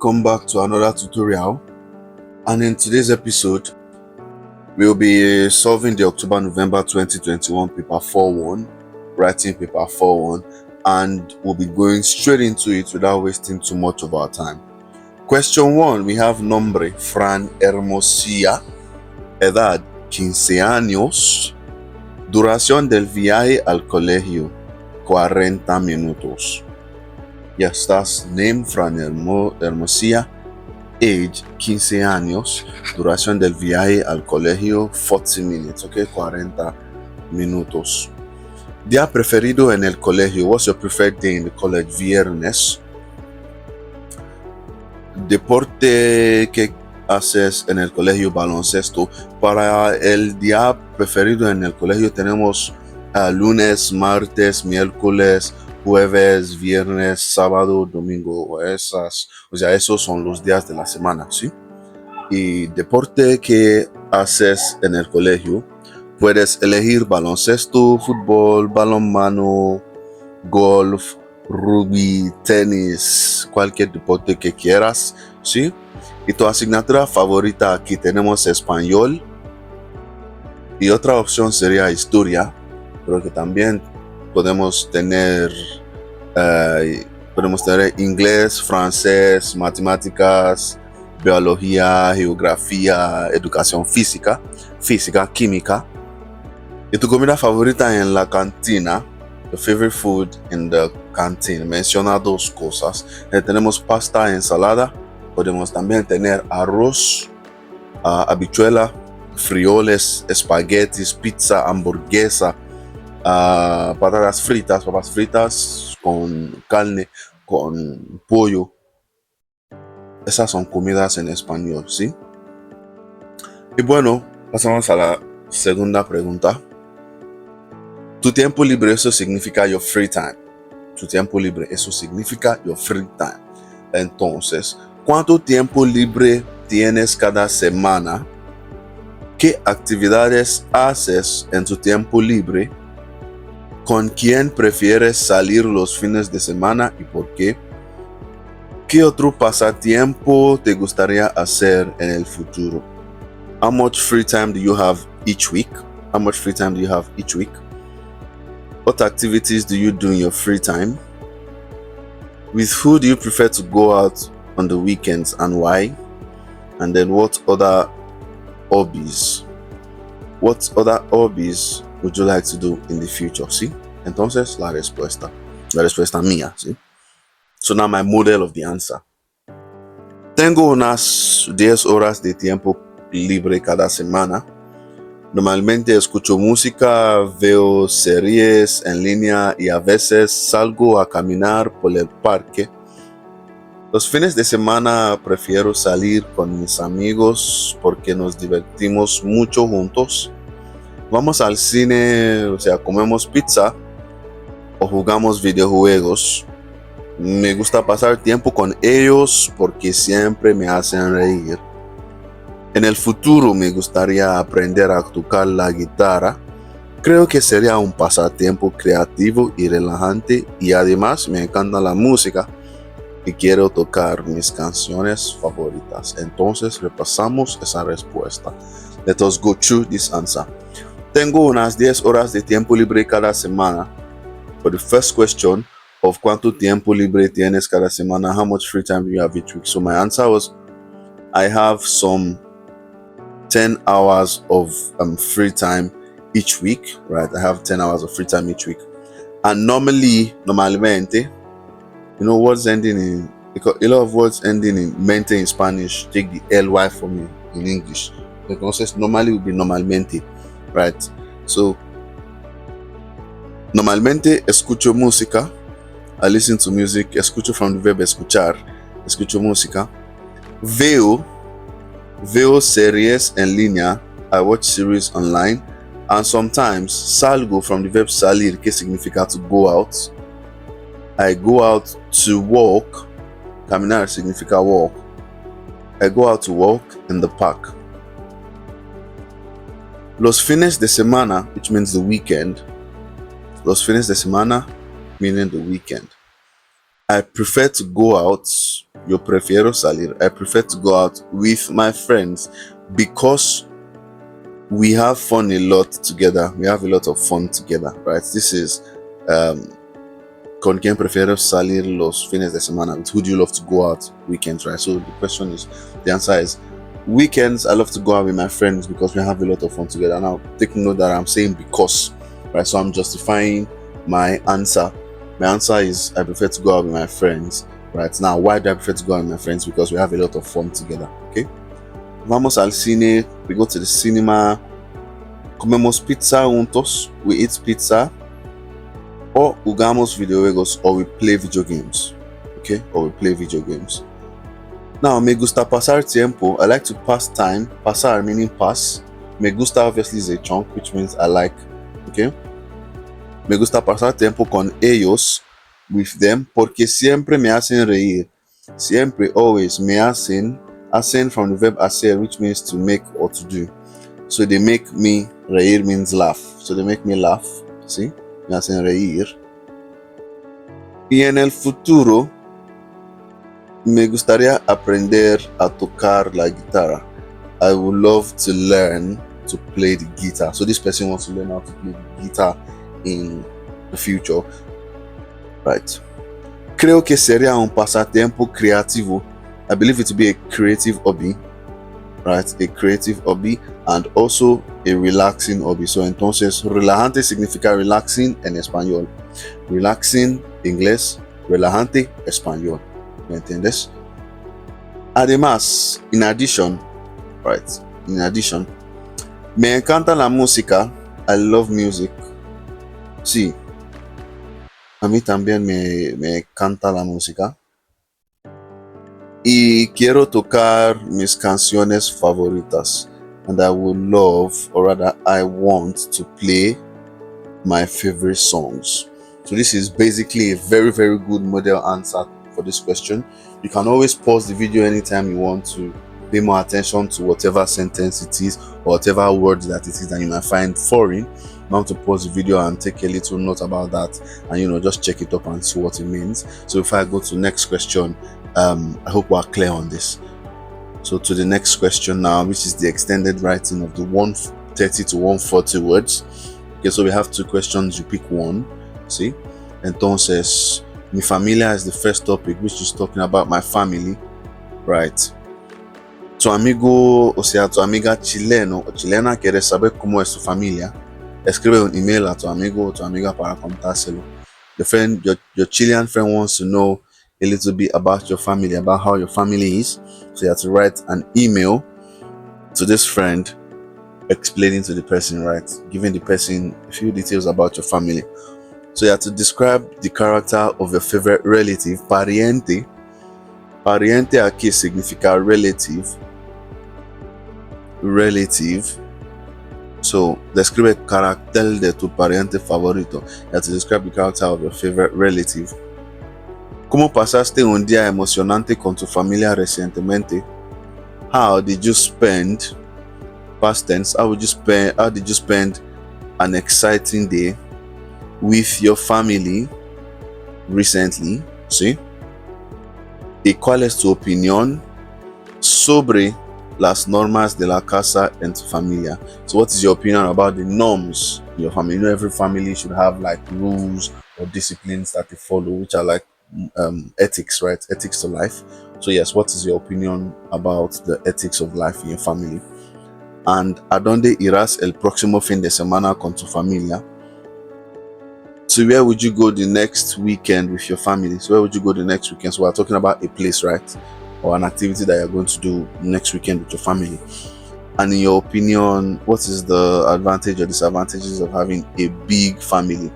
welcome back to another tutorial, and in today's episode we'll be solving the October-November 2021 paper 4-1, writing paper 4-1, and we'll be going straight into it without wasting too much of our time. Question 1, we have nombre Fran Hermosilla, edad 15 años, duración del viaje al colegio 40 minutos. Yes, that's name Fran Hermosilla, age 15 años, duración del viaje al colegio 40 minutes, okay, 40 minutos. Día preferido en el colegio, what's your preferred day in the college? Viernes. Deporte que haces en el colegio, baloncesto. Para el día preferido en el colegio tenemos lunes, martes, miércoles, jueves, viernes, sábado, domingo. Esos son los días de la semana, ¿sí? Y deporte que haces en el colegio, puedes elegir baloncesto, fútbol, balonmano, golf, rugby, tenis, cualquier deporte que quieras, ¿sí? Y tu asignatura favorita, aquí tenemos español, y otra opción sería historia, pero que también podemos tener inglés, francés, matemáticas, biología, geografía, educación física, química. Y tu comida favorita en la cantina, the favorite food in the canteen, menciona dos cosas. Tenemos pasta, ensalada, podemos también tener arroz, habichuela, frijoles, espaguetis, pizza, hamburguesa, papas fritas con carne, con pollo. Esas son comidas en español, ¿sí? Y bueno, pasamos a la segunda pregunta. Tu tiempo libre, eso significa your free time. Tu tiempo libre, eso significa your free time. Entonces, ¿cuánto tiempo libre tienes cada semana? ¿Qué actividades haces en tu tiempo libre? ¿Con quién prefieres salir los fines de semana y por qué? ¿Qué otro pasatiempo te gustaría hacer en el futuro? How much free time do you have each week? What activities do you do in your free time? With who do you prefer to go out on the weekends and why? And then what other hobbies would you like to do in the future? ¿Sí? Entonces la respuesta mía, ¿sí? So now my model of the answer. Tengo unas 10 horas de tiempo libre cada semana. Normalmente escucho música, veo series en línea y a veces salgo a caminar por el parque. Los fines de semana prefiero salir con mis amigos porque nos divertimos mucho juntos. Vamos al cine, comemos pizza o jugamos videojuegos. Me gusta pasar tiempo con ellos porque siempre me hacen reír. En el futuro me gustaría aprender a tocar la guitarra. Creo que sería un pasatiempo creativo y relajante, y además me encanta la música y quiero tocar mis canciones favoritas. Entonces repasamos esa respuesta. Let us go through this answer. Tengo unas 10 horas de tiempo libre cada semana. For the first question of cuánto tiempo libre tienes cada semana, how much free time do you have each week? So my answer was, I have some 10 hours of free time each week, right? I have 10 hours of free time each week. And normalmente, words ending in, because a lot of words ending in mente in Spanish take the ly from me in English. Entonces, normally would be normalmente, right? So, normalmente escucho música. I listen to music. Escucho from the verb escuchar. Escucho música. Veo series en línea. I watch series online. And sometimes salgo from the verb salir, que significa to go out. I go out to walk. Caminar significa walk. I go out to walk in the park. Los fines de semana, which means the weekend. Los fines de semana, meaning the weekend. I prefer to go out Yo prefiero salir. I prefer to go out with my friends because we have fun a lot together. We have a lot of fun together, right? This is con quien prefiero salir los fines de semana. With who do you love to go out weekends, right? So the answer is weekends. I love to go out with my friends because we have a lot of fun together. Now, take note that I'm saying because, right? So I'm justifying my answer. My answer is I prefer to go out with my friends, right? Now, why do I prefer to go out with my friends? Because we have a lot of fun together, okay? Vamos al cine. We go to the cinema. Comemos pizza juntos. We eat pizza. Or jugamos videojuegos, or we play video games, okay? Or we play video games. Now, me gusta pasar tiempo. I like to pass time. Pasar meaning pass. Me gusta obviously is a chunk, which means I like, okay? Me gusta pasar tiempo con ellos, with them, porque siempre me hacen reír. Siempre, always, me hacen from the verb hacer, which means to make or to do. So they make me reír means laugh. So they make me laugh, see? Me hacen reír. Y en el futuro, me gustaría aprender a tocar la guitarra. I would love to learn to play the guitar. So this person wants to learn how to play the guitar in the future, right? Creo que sería un pasatiempo creativo. I believe it to be a creative hobby, right? A creative hobby and also a relaxing hobby. So entonces, relajante significa relaxing en español. Relaxing, inglés, relajante, español. ¿Me entiendes? Además, in addition, right? In addition, me encanta la música. I love music. Sí, a mí también me encanta la música. Y quiero tocar mis canciones favoritas. And I would love, or rather, I want to play my favorite songs. So this is basically a very, very good model answer for this question. You can always pause the video anytime you want to pay more attention to whatever sentence it is or whatever word that it is that you might find foreign. You want to pause the video and take a little note about that and just check it up and see what it means. So if I go to the next question, I hope we're clear on this. So to the next question now, which is the extended writing of the 130 to 140 words. Okay, so we have two questions, you pick one. See? Entonces, mi familia is the first topic, which is talking about my family, right? Tu amigo, o sea, tu amiga chileno o chilena quiere saber cómo es su familia. Escribe un email a tu amigo o tu amiga para contárselo. Your Chilean friend wants to know a little bit about your family, about how your family is. So you have to write an email to this friend explaining to the person, right? Giving the person a few details about your family. So you have to describe the character of your favorite relative, pariente. Pariente aquí significa relative. Relative. So describe el carácter de tu pariente favorito. You have to describe the character of your favorite relative. ¿Cómo pasaste un día emocionante con tu familia recientemente? How did you spend, past tense, how did you spend an exciting day with your family recently? ¿Sí? ¿Y cuál es tu opinión sobre las normas de la casa en tu familia? So what is your opinion about the norms in your family? Every family should have like rules or disciplines that they follow, which are like ethics, right? Ethics to life. So yes, what is your opinion about the ethics of life in your family? And ¿a dónde irás el próximo fin de semana con tu familia? So where would you go the next weekend with your family? So where would you go the next weekend? So we're talking about a place, right? Or an activity that you're going to do next weekend with your family. And in your opinion, what is the advantage or disadvantages of having a big family?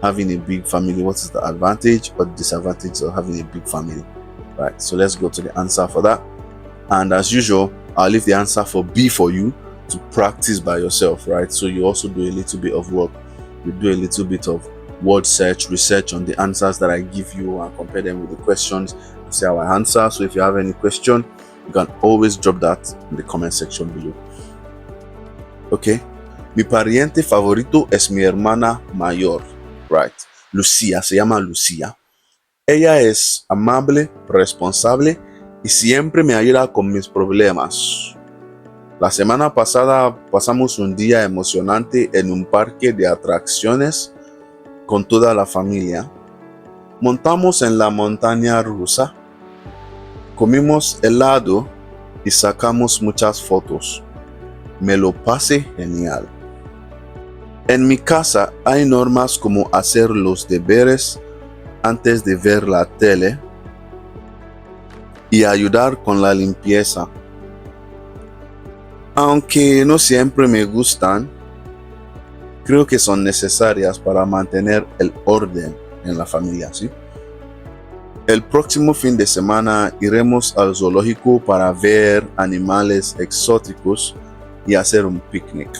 Having a big family, what is the advantage or disadvantage of having a big family? Right, so let's go to the answer for that. And as usual, I'll leave the answer for B for you to practice by yourself, right? So you also do a little bit of work. You do a little bit of word search, research on the answers that I give you and compare them with the questions and see how I answer. So if you have any question, you can always drop that in the comment section below. Okay. Mi pariente favorito es mi hermana mayor. Right. Lucía, se llama Lucía. Ella es amable, responsable y siempre me ayuda con mis problemas. La semana pasada pasamos un día emocionante en un parque de atracciones con toda la familia. Montamos en la montaña rusa, comimos helado y sacamos muchas fotos. Me lo pasé genial. En mi casa hay normas como hacer los deberes antes de ver la tele y ayudar con la limpieza. Aunque no siempre me gustan, creo que son necesarias para mantener el orden en la familia, ¿sí? El próximo fin de semana iremos al zoológico para ver animales exóticos y hacer un picnic.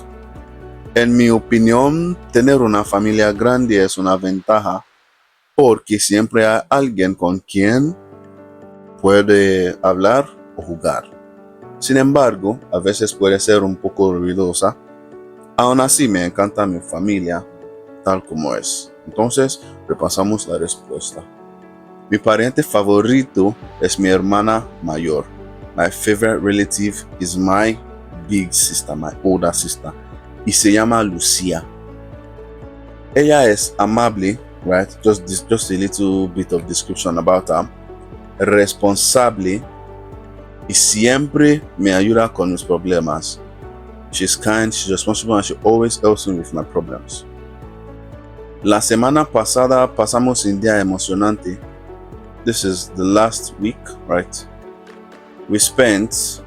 En mi opinión, tener una familia grande es una ventaja porque siempre hay alguien con quien puede hablar o jugar. Sin embargo, a veces puede ser un poco ruidosa. Aún así, me encanta mi familia tal como es. Entonces, repasamos la respuesta. Mi pariente favorito es mi hermana mayor. My favorite relative is my big sister, my older sister. Y se llama Lucía. Ella es amable, right? Just a little bit of description about her. Responsable y siempre me ayuda con mis problemas. She's kind, she's responsible, and she always helps me with my problems. La semana pasada pasamos un día emocionante. This is the last week, right? We spent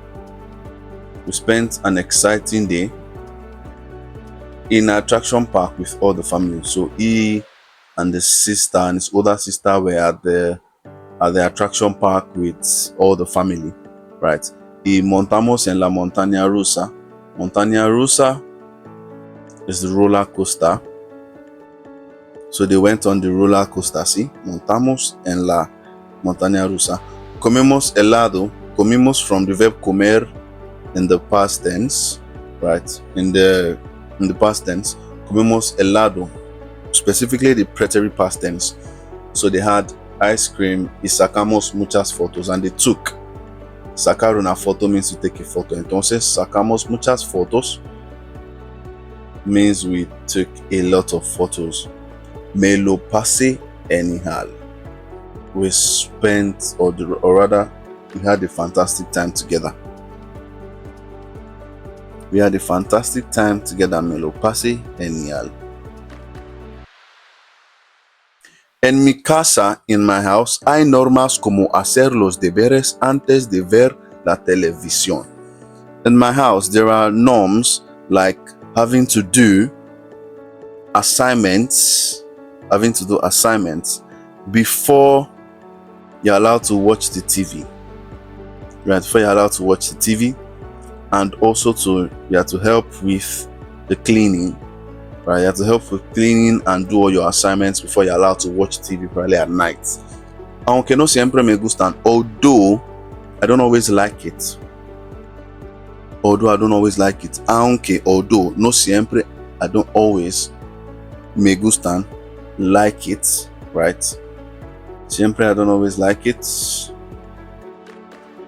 an exciting day in an attraction park with all the family. So he and his sister and his older sister were at the attraction park with all the family, right? Y montamos en la montaña rusa. Montaña rusa is the roller coaster. So they went on the roller coaster, ¿sí? Montamos en la montaña rusa. Comimos helado. Comimos from the verb comer in the past tense, right? In the past tense. Comimos helado. Specifically the preterite past tense. So they had ice cream y sacamos muchas fotos, and they took. Sacar una foto means to take a photo. Entonces sacamos muchas fotos means we took a lot of photos. Me lo pasé genial. We spent, or rather, we had a fantastic time together. We had a fantastic time together. Me lo pasé genial. En mi casa, in my house, hay normas como hacer los deberes antes de ver la televisión. In my house, there are norms like having to do assignments before you're allowed to watch the TV. Right, before you're allowed to watch the TV, and also you have to help with the cleaning. Right, you have to help with cleaning and do all your assignments before you're allowed to watch TV, probably at night. Aunque no siempre me gustan, although I don't always like it. Although no siempre, I don't always me gustan, like it, right? Siempre I don't always like it.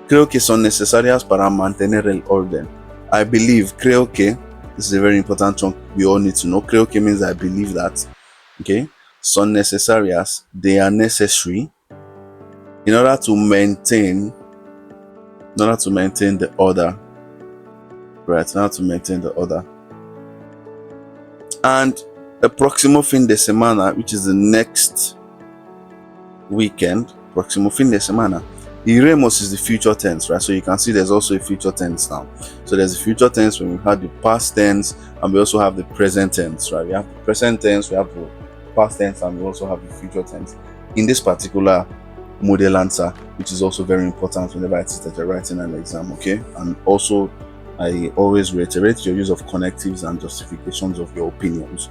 Creo que son necesarias para mantener el orden. Creo que, this is a very important chunk we all need to know. Creo que means I believe that, okay? Son necesarias, they are necessary in order to maintain the order, right? In order to maintain the order. And el próximo fin de semana, which is the next weekend, próximo fin de semana, iremos is the future tense, right? So you can see there's also a future tense now. So there's a future tense when we have the past tense, and we also have the present tense, right? We have the present tense, we have the past tense, and we also have the future tense in this particular model answer, which is also very important whenever it is that you're writing an exam, okay? And also, I always reiterate your use of connectives and justifications of your opinions.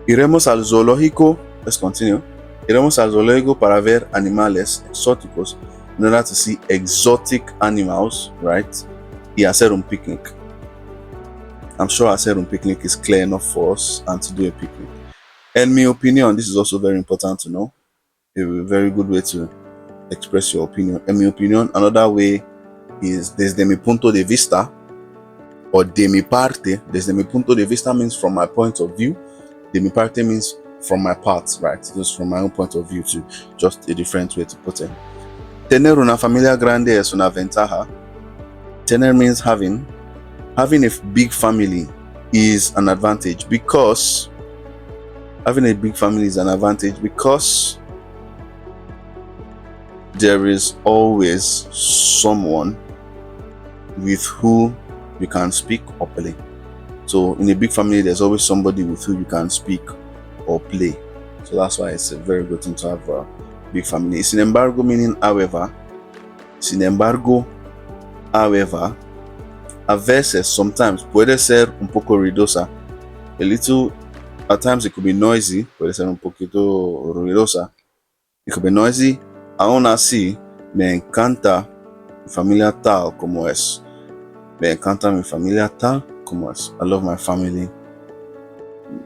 Iremos al zoológico, let's continue. Iremos al zoológico para ver animales exóticos, in order to see exotic animals, right? Y hacer un picnic. I'm sure hacer un picnic is clear enough for us, and to do a picnic. In my opinion, this is also very important to know. a very good way to express your opinion. En mi opinión, another way is desde mi punto de vista, or de mi parte. Desde mi punto de vista means from my point of view. De mi parte means from my part, right? Just from my own point of view too. Just a different way to put it. Tener una familia grande es una ventaja. Tener means having. Having a big family is an advantage because there is always someone with who you can speak or play. So in a big family, there's always somebody with who you can speak or play. So that's why it's a very good thing to have a big family. Sin embargo, meaning however. A veces, sometimes, puede ser un poco ruidosa. A little, at times it could be noisy. Puede ser un poquito ruidosa. It could be noisy. Aún así, me encanta mi familia tal como es. I love my family.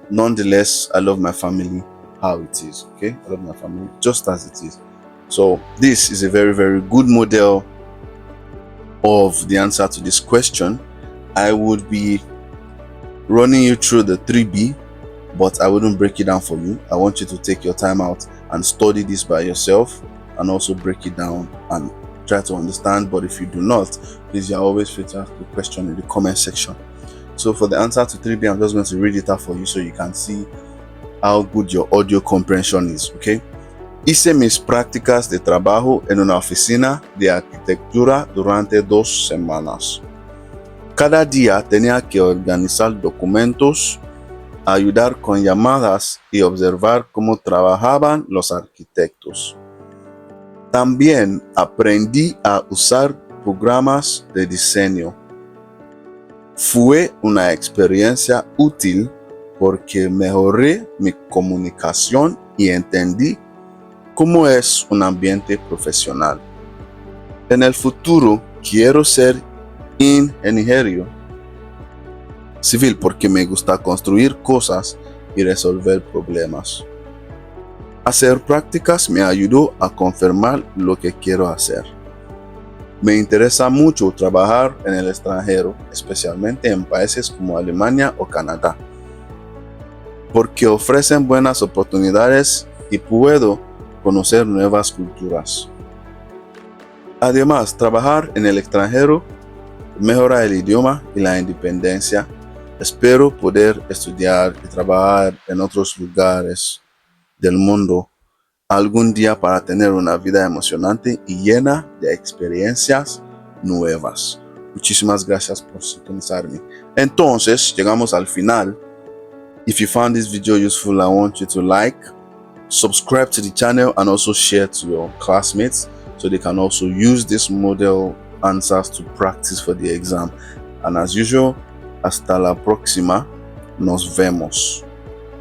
Nonetheless, I love my family how it is. Okay? I love my family just as it is. So this is a very, very good model of the answer to this question. I would be running you through the 3B, but I wouldn't break it down for you. I want you to take your time out and study this by yourself and also break it down and try to understand. But if you do not, please, you're always free to ask the question in the comment section. So for the answer to 3B, I'm just going to read it out for you so you can see how good your audio comprehension is. Okay? Hice mis prácticas de trabajo en una oficina de arquitectura durante 2 semanas. Cada día tenía que organizar documentos, ayudar con llamadas y observar cómo trabajaban los arquitectos. También aprendí a usar programas de diseño. Fue una experiencia útil porque mejoré mi comunicación y entendí cómo es un ambiente profesional. En el futuro quiero ser ingeniero civil porque me gusta construir cosas y resolver problemas. Hacer prácticas me ayudó a confirmar lo que quiero hacer. Me interesa mucho trabajar en el extranjero, especialmente en países como Alemania o Canadá, porque ofrecen buenas oportunidades y puedo conocer nuevas culturas. Además, trabajar en el extranjero mejora el idioma y la independencia. Espero poder estudiar y trabajar en otros lugares del mundo algún día para tener una vida emocionante y llena de experiencias nuevas. Muchísimas gracias por sintonizarme. Entonces, llegamos al final. If you found this video useful, I want you to like, subscribe to the channel, and also share to your classmates so they can also use this model answers to practice for the exam. And as usual, hasta la próxima. Nos vemos.